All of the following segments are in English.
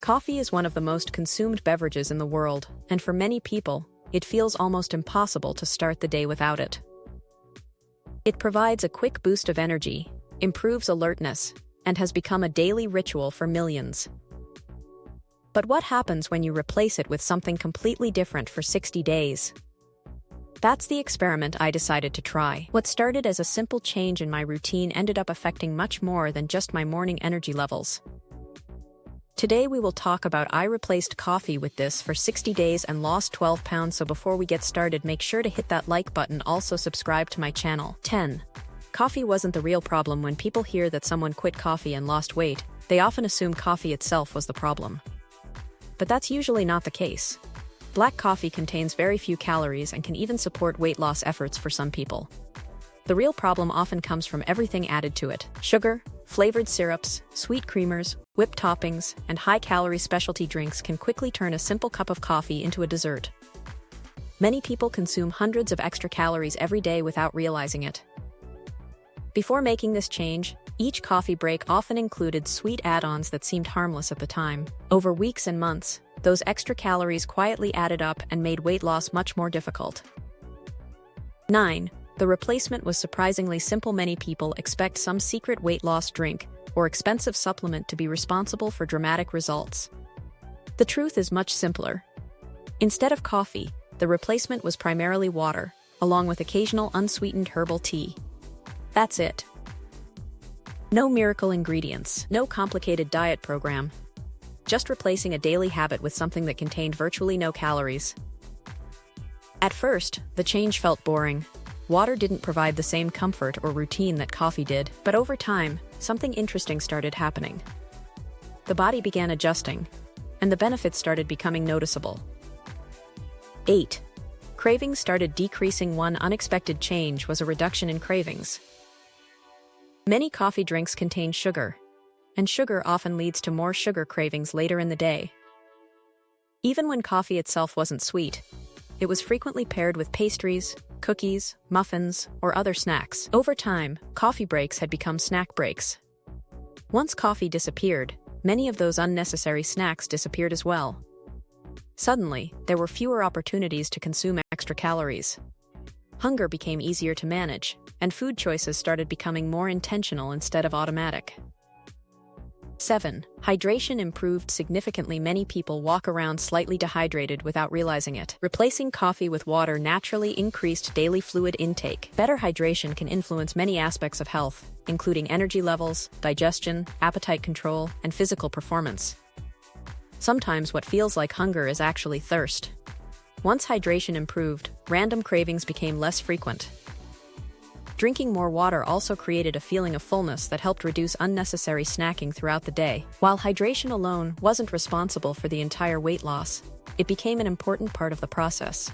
Coffee is one of the most consumed beverages in the world, and for many people, it feels almost impossible to start the day without it. It provides a quick boost of energy, improves alertness, and has become a daily ritual for millions. But what happens when you replace it with something completely different for 60 days? That's the experiment I decided to try. What started as a simple change in my routine ended up affecting much more than just my morning energy levels. Today we will talk about I replaced coffee with this for 60 days and lost 12 pounds, so before we get started, make sure to hit that like button, also subscribe to my channel. 10. Coffee wasn't the real problem. When people hear that someone quit coffee and lost weight, they often assume coffee itself was the problem. But that's usually not the case. Black coffee contains very few calories and can even support weight loss efforts for some people. The real problem often comes from everything added to it: sugar, flavored syrups, sweet creamers, whipped toppings, and high-calorie specialty drinks can quickly turn a simple cup of coffee into a dessert. Many people consume hundreds of extra calories every day without realizing it. Before making this change, each coffee break often included sweet add-ons that seemed harmless at the time. Over weeks and months, those extra calories quietly added up and made weight loss much more difficult. 9. The replacement was surprisingly simple. Many people expect some secret weight loss drink or expensive supplement to be responsible for dramatic results. The truth is much simpler. Instead of coffee, the replacement was primarily water, along with occasional unsweetened herbal tea. That's it. No miracle ingredients, no complicated diet program. Just replacing a daily habit with something that contained virtually no calories. At first, the change felt boring. Water didn't provide the same comfort or routine that coffee did, but over time, something interesting started happening. The body began adjusting, and the benefits started becoming noticeable. 8. Cravings started decreasing. One unexpected change was a reduction in cravings. Many coffee drinks contain sugar, and sugar often leads to more sugar cravings later in the day. Even when coffee itself wasn't sweet, it was frequently paired with pastries, cookies, muffins, or other snacks. Over time, coffee breaks had become snack breaks. Once coffee disappeared, many of those unnecessary snacks disappeared as well. Suddenly, there were fewer opportunities to consume extra calories. Hunger became easier to manage, and food choices started becoming more intentional instead of automatic. 7. Hydration improved significantly. Many people walk around slightly dehydrated without realizing it. Replacing coffee with water naturally increased daily fluid intake. Better hydration can influence many aspects of health, including energy levels, digestion, appetite control, and physical performance. Sometimes what feels like hunger is actually thirst. Once hydration improved, random cravings became less frequent. Drinking more water also created a feeling of fullness that helped reduce unnecessary snacking throughout the day. While hydration alone wasn't responsible for the entire weight loss, it became an important part of the process.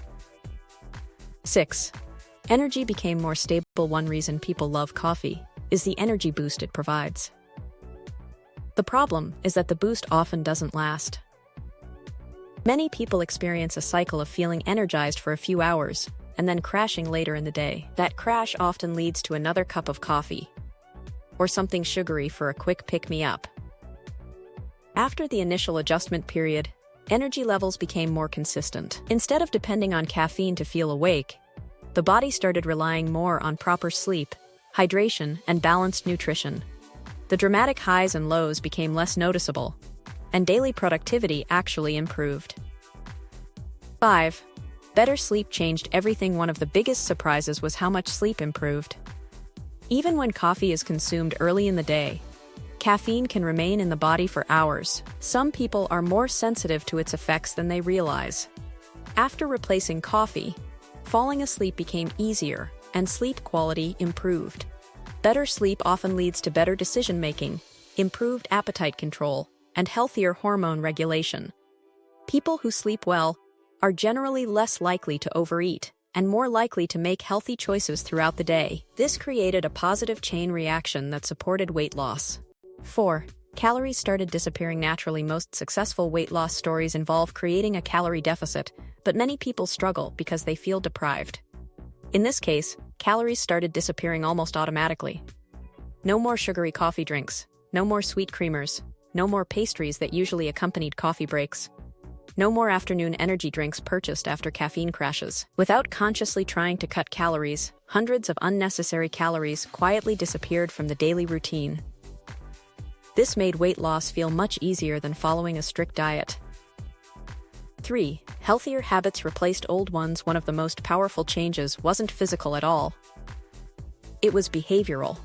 6. Energy became more stable. One reason people love coffee is the energy boost it provides. The problem is that the boost often doesn't last. Many people experience a cycle of feeling energized for a few hours, and then crashing later in the day. That crash often leads to another cup of coffee, or something sugary for a quick pick-me-up. After the initial adjustment period, energy levels became more consistent. Instead of depending on caffeine to feel awake, the body started relying more on proper sleep, hydration, and balanced nutrition. The dramatic highs and lows became less noticeable, and daily productivity actually improved. 5. Better sleep changed everything. One of the biggest surprises was how much sleep improved. Even when coffee is consumed early in the day, caffeine can remain in the body for hours. Some people are more sensitive to its effects than they realize. After replacing coffee, falling asleep became easier, and sleep quality improved. Better sleep often leads to better decision-making, improved appetite control, and healthier hormone regulation. People who sleep well are generally less likely to overeat and more likely to make healthy choices throughout the day. This created a positive chain reaction that supported weight loss. 4. Calories started disappearing naturally. Most successful weight loss stories involve creating a calorie deficit, but many people struggle because they feel deprived. In this case, calories started disappearing almost automatically. No more sugary coffee drinks, no more sweet creamers, no more pastries that usually accompanied coffee breaks. No more afternoon energy drinks purchased after caffeine crashes. Without consciously trying to cut calories, hundreds of unnecessary calories quietly disappeared from the daily routine. This made weight loss feel much easier than following a strict diet. 3. Healthier habits replaced old ones. One of the most powerful changes wasn't physical at all. It was behavioral.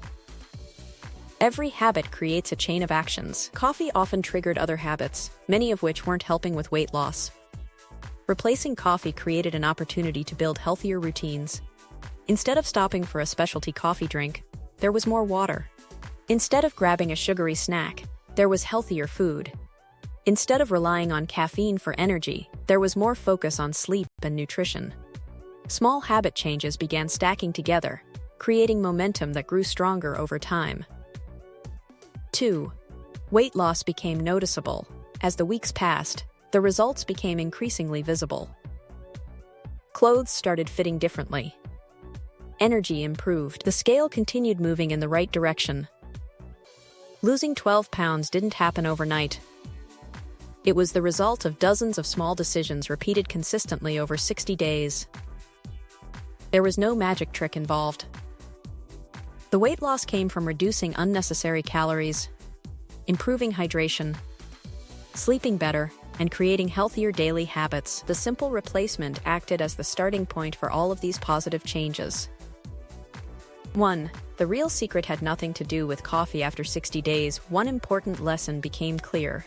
Every habit creates a chain of actions. Coffee often triggered other habits, many of which weren't helping with weight loss. Replacing coffee created an opportunity to build healthier routines. Instead of stopping for a specialty coffee drink, there was more water. Instead of grabbing a sugary snack, there was healthier food. Instead of relying on caffeine for energy, there was more focus on sleep and nutrition. Small habit changes began stacking together, creating momentum that grew stronger over time. 2. Weight loss became noticeable. As the weeks passed, the results became increasingly visible. Clothes started fitting differently. Energy improved. The scale continued moving in the right direction. Losing 12 pounds didn't happen overnight. It was the result of dozens of small decisions repeated consistently over 60 days. There was no magic trick involved. The weight loss came from reducing unnecessary calories, improving hydration, sleeping better, and creating healthier daily habits. The simple replacement acted as the starting point for all of these positive changes. 1. The real secret had nothing to do with coffee. After 60 days, one important lesson became clear.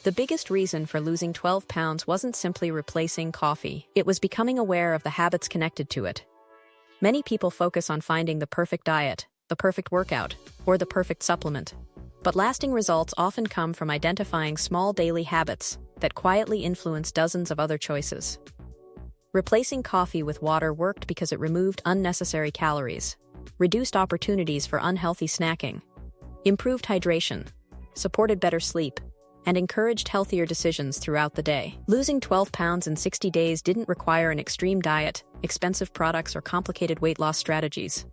The biggest reason for losing 12 pounds wasn't simply replacing coffee. It was becoming aware of the habits connected to it. Many people focus on finding the perfect diet, the perfect workout, or the perfect supplement. But lasting results often come from identifying small daily habits that quietly influence dozens of other choices. Replacing coffee with water worked because it removed unnecessary calories, reduced opportunities for unhealthy snacking, improved hydration, supported better sleep, and encouraged healthier decisions throughout the day. Losing 12 pounds in 60 days didn't require an extreme diet, expensive products, or complicated weight loss strategies.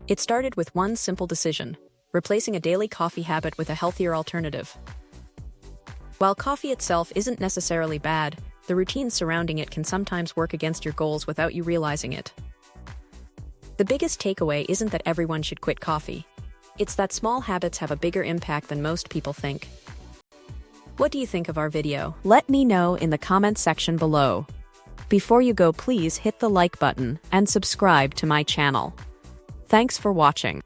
It started with one simple decision: replacing a daily coffee habit with a healthier alternative. While coffee itself isn't necessarily bad, the routines surrounding it can sometimes work against your goals without you realizing it. The biggest takeaway isn't that everyone should quit coffee. It's that small habits have a bigger impact than most people think. What do you think of our video? Let me know in the comments section below. Before you go, please hit the like button and subscribe to my channel. Thanks for watching.